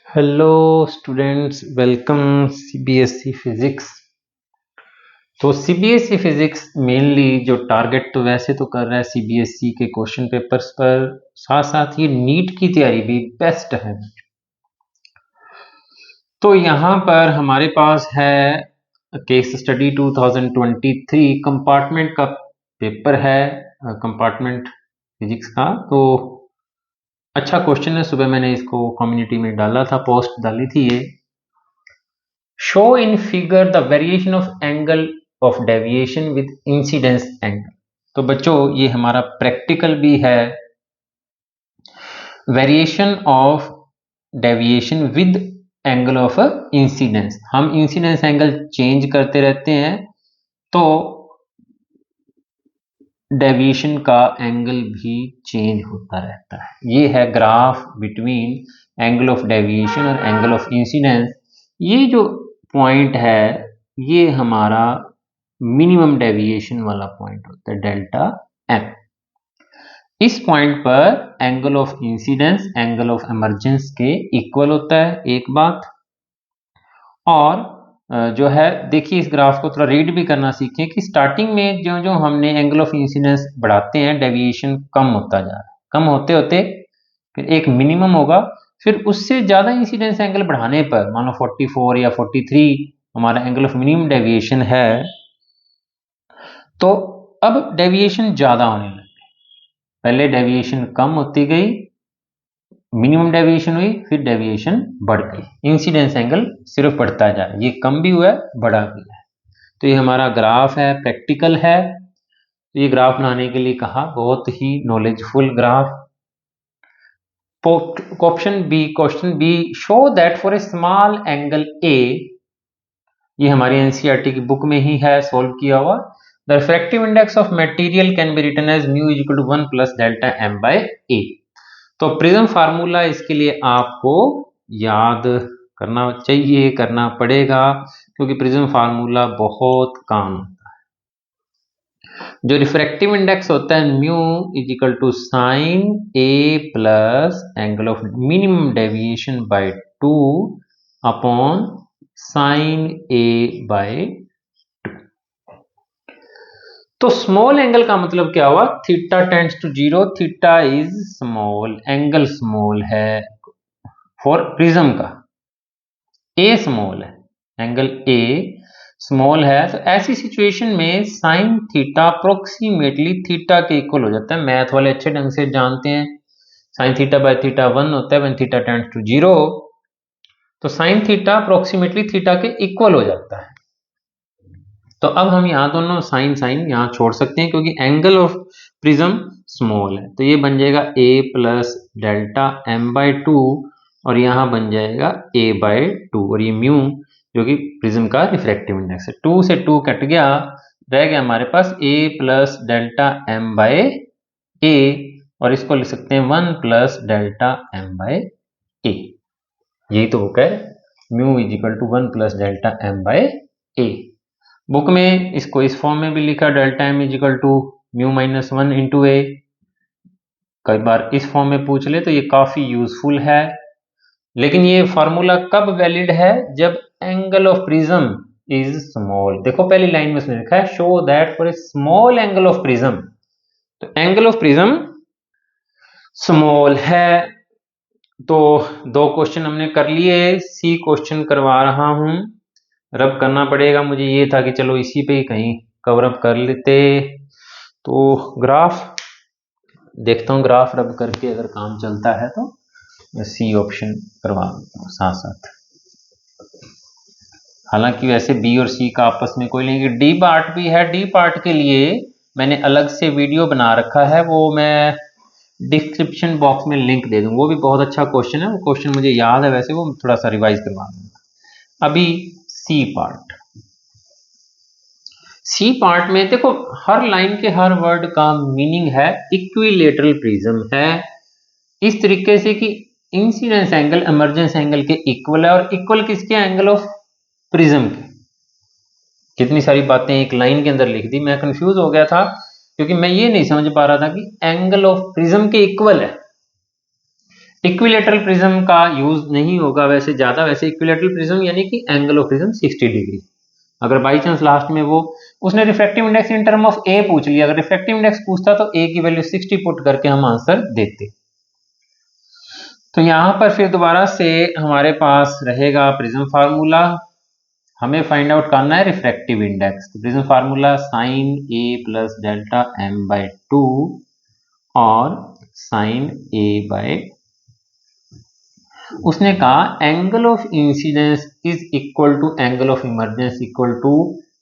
Hello students, welcome CBSE physics. तो CBSE physics mainly जो target तो वैसे तो कर रहा है सीबीएसई के क्वेश्चन पेपर्स पर, साथ साथ ये नीट की तैयारी भी बेस्ट है। तो यहाँ पर हमारे पास है केस स्टडी 2023 कंपार्टमेंट का पेपर है, कंपार्टमेंट फिजिक्स का। तो अच्छा क्वेश्चन है, सुबह मैंने इसको कम्युनिटी में डाला था, पोस्ट डाली थी ये। Show in figure the variation of angle of deviation with incidence angle. तो बच्चों ये हमारा प्रैक्टिकल भी है, variation of deviation with angle of incidence. हम इंसिडेंस एंगल चेंज करते रहते हैं तो डेविएशन का एंगल भी चेंज होता रहता है। ये है graph between angle of deviation और एंगल ऑफ इंसिडेंस। ये जो पॉइंट है ये हमारा मिनिमम डेविएशन वाला पॉइंट होता है, डेल्टा एम। इस पॉइंट पर angle of incidence angle of emergence के इक्वल होता है, एक बात। और जो है देखिए, इस ग्राफ को थोड़ा रीड भी करना सीखें कि स्टार्टिंग में जो जो हमने एंगल ऑफ इंसिडेंस बढ़ाते हैं डेविएशन कम होता जा रहा है, कम होते होते फिर एक मिनिमम होगा, फिर उससे ज्यादा इंसिडेंस एंगल बढ़ाने पर मान लो 44 या 43 हमारा एंगल ऑफ मिनिमम डेविएशन है, तो अब डेविएशन ज्यादा होने लगे। पहले डेविएशन कम होती गई, मिनिमम डेविएशन हुई, फिर डेविएशन बढ़ गई, इंसिडेंस एंगल सिर्फ बढ़ता जा रहा है, ये कम भी हुआ है बढ़ा भी है। तो ये हमारा ग्राफ है, प्रैक्टिकल है। तो ये ग्राफ बनाने के लिए कहा, बहुत ही knowledgeful graph. Question B, show that for a small angle A, ये हमारी एनसीईआरटी की बुक में ही है सॉल्व किया हुआ। The refractive index of material can be written as mu is equal to 1 plus delta M by A. तो prism formula इसके लिए आपको याद करना चाहिए, करना पड़ेगा, क्योंकि प्रिज्म फार्मूला बहुत काम आता है। जो रिफ्रैक्टिव इंडेक्स होता है mu is equal to sine A plus angle of minimum deviation by 2 upon sine A by 2। तो स्मॉल एंगल का मतलब क्या हुआ, theta tends to 0, theta is small, angle small है फॉर प्रिज्म का, ए स्मॉल है, एंगल ए स्मॉल है। तो ऐसी सिचुएशन में साइन थीटा अप्रोक्सीमेटली थीटा के इक्वल हो जाता है। मैथ वाले अच्छे ढंग से जानते हैं, साइन थीटा बाय थीटा 1 होता है व्हेन थीटा टेंड्स टू 0। तो साइन थीटा अप्रोक्सीमेटली थीटा के इक्वल हो जाता है। तो अब हम यहाँ दोनों साइन साइन यहाँ छोड़ सकते हैं, क्योंकि एंगल ऑफ प्रिज्म स्मॉल है। तो ये बन जाएगा a plus delta M by 2, और यहाँ बन जाएगा a बाय 2, और ये म्यू जो कि प्रिज्म का रिफ्रैक्टिव इंडेक्स है। 2 से 2 कट गया, रह गया हमारे पास a plus delta M by a, और इसको लिख सकते हैं 1 plus delta M by a। यही तो होकर mu is equal to 1 plus delta M by a। Book में इसको इस फॉर्म में भी लिखा, delta M is equal to mu minus 1 into A. कई बार इस फॉर्म में पूछ ले तो ये काफी यूजफुल है। लेकिन ये फॉर्मूला कब वैलिड है, जब angle of prism is small. देखो पहली लाइन में उसने लिखा है show that for a small angle of prism, तो एंगल ऑफ प्रिज्म स्मॉल है। तो 2 क्वेश्चन हमने कर लिए, सी क्वेश्चन करवा रहा हूं, रब करना पड़ेगा मुझे। ये था कि चलो इसी पे ही कहीं कवर अप कर लेते। तो ग्राफ देखता हूँ, ग्राफ रब करके अगर काम चलता है तो सी ऑप्शन करवा देता हूँ साथ साथ। हालांकि वैसे बी और सी का आपस में कोई नहीं, डी पार्ट भी है। डी पार्ट के लिए मैंने अलग से वीडियो बना रखा है, वो मैं डिस्क्रिप्शन बॉक्स में लिंक दे दूंगा। वो भी बहुत अच्छा क्वेश्चन है, वो क्वेश्चन मुझे याद है, वैसे वो थोड़ा सा रिवाइज करवा दूंगा। अभी सी पार्ट, सी पार्ट में देखो हर लाइन के हर वर्ड का मीनिंग है इक्विलेटरल प्रिज्म है, इस तरीके से कि इंसिडेंस एंगल इमर्जेंस एंगल के इक्वल है, और इक्वल किसके, एंगल ऑफ प्रिज्म के। कितनी सारी बातें एक लाइन के अंदर लिख दी, मैं कंफ्यूज हो गया था क्योंकि मैं ये नहीं समझ पा रहा था कि एंगल ऑफ प्रिज्म के इक्वल है। इक्विलेटरल प्रिज्म का यूज नहीं होगा वैसे ज्यादा, वैसे इक्विलेटरल प्रिज्म यानी कि एंगल ऑफ प्रिज्म 60 डिग्री। अगर बाई चांस लास्ट में वो उसने refractive index in term of A पूछ लिया, अगर रिफ्रैक्टिव इंडेक्स पूछता तो ए की वैल्यू 60 पुट करके हम आंसर देते। तो यहां पर फिर दोबारा से हमारे पास रहेगा प्रिज्म फार्मूला, हमें फाइंड आउट करना है रिफ्रैक्टिव इंडेक्स। तो prism formula sine A plus delta M by 2 और साइन ए बाय, उसने कहा angle of incidence is equal to angle of emergence equal to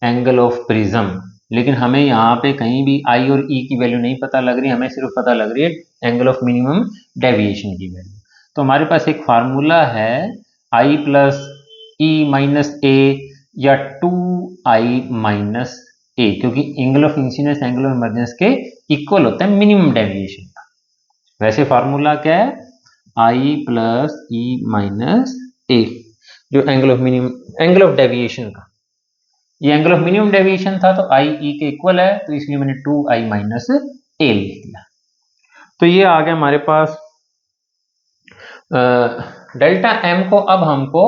angle of prism, लेकिन हमें यहाँ पे कहीं भी आई और ई की वैल्यू नहीं पता लग रही, हमें सिर्फ पता लग रही है एंगल ऑफ मिनिमम डेविएशन की वैल्यू। तो हमारे पास एक फार्मूला है आई प्लस ई माइनस ए या 2i माइनस ए, क्योंकि angle of incidence angle of emergence के इक्वल होता है मिनिमम डेविएशन का। वैसे फार्मूला क्या है, आई प्लस ई माइनस ए, जो angle of minimum angle of deviation का, ये एंगल ऑफ मिनिमम डेविएशन था तो आई ई के इक्वल है, तो इसलिए मैंने 2i माइनस ए लिख दिया। तो ये आ गया हमारे पास डेल्टा एम को अब हमको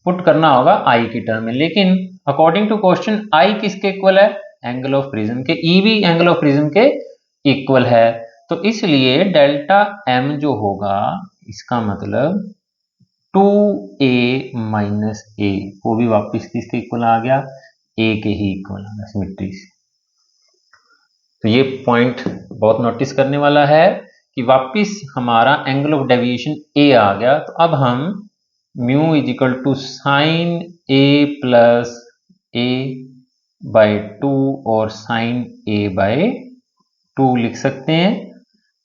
पुट करना होगा आई की टर्म में, लेकिन अकॉर्डिंग टू क्वेश्चन आई किसके इक्वल है, एंगल ऑफ प्रिज्म के, ई भी एंगल ऑफ प्रिज्म के इक्वल है। तो इसलिए डेल्टा एम जो होगा इसका मतलब 2a माइनस ए, वो भी वापस किसके इक्वल आ गया, ए के ही इक्वल आ गया सिमेट्री से। तो ये पॉइंट बहुत नोटिस करने वाला है कि वापस हमारा एंगल ऑफ डेविएशन ए आ गया। तो अब हम mu is equal to sine A plus A by 2 और साइन ए बाय 2 लिख सकते हैं,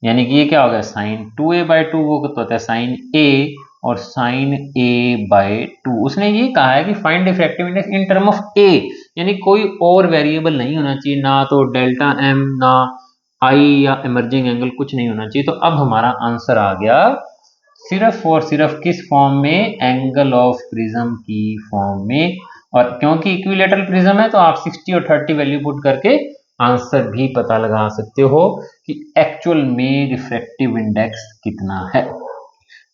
यानी कि ये क्या होगा साइन 2a बाय 2 वो तो होता है साइन ए और साइन ए बाय 2। उसने ये कहा है कि find refractive index in term of A, यानी कोई और वेरिएबल नहीं होना चाहिए, ना तो डेल्टा एम ना आई या इमर्जिंग एंगल, कुछ नहीं होना चाहिए। तो अब हमारा आंसर आ गया सिर्फ और सिर्फ किस फॉर्म में, एंगल ऑफ प्रिज्म की फॉर्म में। और क्योंकि इक्विलेटरल प्रिज्म है तो आप 60 और 30 वैल्यू पुट करके आंसर भी पता लगा सकते हो कि एक्चुअल में रिफ्रैक्टिव इंडेक्स कितना है।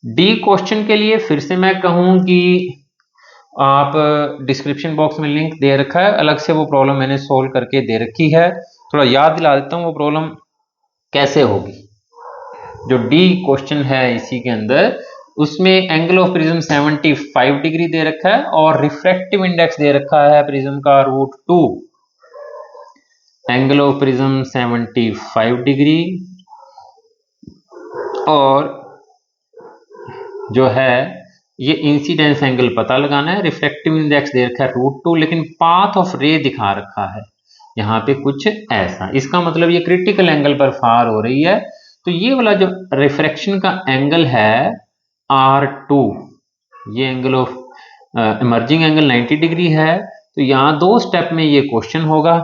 डी क्वेश्चन के लिए फिर से मैं कहूं कि आप डिस्क्रिप्शन बॉक्स में लिंक दे रखा है, अलग से वो प्रॉब्लम मैंने सोल्व करके दे रखी है, थोड़ा याद दिला देता हूं वो प्रॉब्लम कैसे होगी। जो डी क्वेश्चन है इसी के अंदर, उसमें एंगल ऑफ प्रिज्म 75 डिग्री दे रखा है और रिफ्रैक्टिव इंडेक्स दे रखा है प्रिज्म का √2। एंगल ऑफ प्रिज्म 75 डिग्री और जो है ये इंसिडेंस एंगल पता लगाना है, रिफ्रैक्टिव इंडेक्स दे रखा है √2, लेकिन पाथ ऑफ रे दिखा रखा है यहाँ पे कुछ ऐसा, इसका मतलब ये क्रिटिकल एंगल पर फार हो रही है। तो ये वाला जो रिफ्रैक्शन का एंगल है R2, ये angle of emerging angle 90 degree है। तो यहाँ 2 स्टेप में ये क्वेश्चन होगा,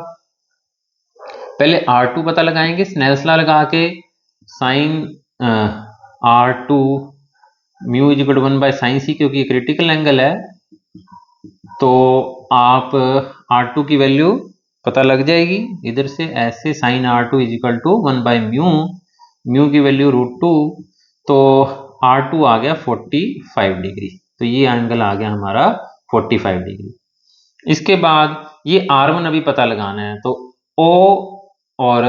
पहले R2 पता लगाएंगे स्नेल्स लॉ लगा के, sine R2 mu is equal to 1 by sine C, क्योंकि ये क्रिटिकल एंगल है तो आप R2 की वैल्यू पता लग जाएगी इधर से ऐसे, sine R2 is equal to 1 by mu, mu की वैल्यू √2, तो R2 आ गया 45 डिग्री। तो ये एंगल आ गया हमारा 45 डिग्री। इसके बाद ये R1 अभी पता लगाना है, तो O और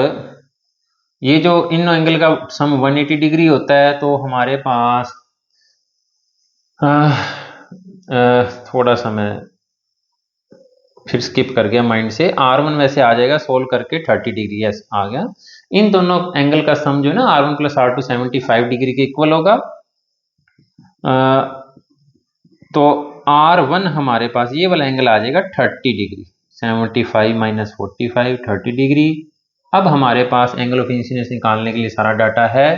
ये जो इन एंगल का सम 180 डिग्री होता है, तो हमारे पास थोड़ा सा मैं फिर स्किप कर गया माइंड से, R1 वैसे आ जाएगा सोल्व करके 30 डिग्री आ गया। इन दोनों एंगल का सम जो है ना R1 प्लस R2 75 डिग्री के इक्वल होगा। तो R1 हमारे पास ये वाला एंगल आ जाएगा 30 डिग्री, 75 माइनस 45 30 डिग्री। अब हमारे पास एंगल ऑफ इंसिडेंस निकालने के लिए सारा डाटा है,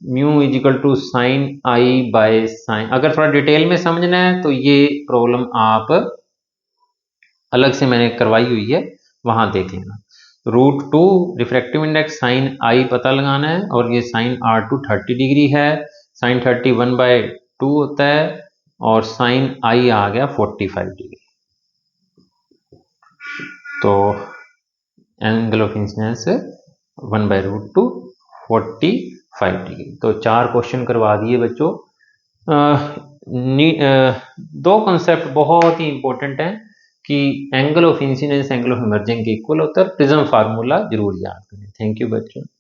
mu is equal to sine I by sine. अगर थोड़ा डिटेल में समझना है तो ये प्रॉब्लम आप अलग से मैंने करवाई हुई है, वहां देख लेना। √2 रिफ्रैक्टिव इंडेक्स साइन आई पता लगाना है, और ये साइन R2 30 डिग्री है, साइन 30 1 बाय 2 होता है, और साइन आई आ गया 45 डिग्री। तो angle of incidence 1 by √2 45 5 degree. तो 4 क्वेश्चन करवा दिए बच्चों। दो कंसेप्ट बहुत ही इंपॉर्टेंट हैं कि angle of incidence angle of emerging के इक्वल होता है, प्रिज्म फार्मूला जरूर याद करें। थैंक यू बच्चों।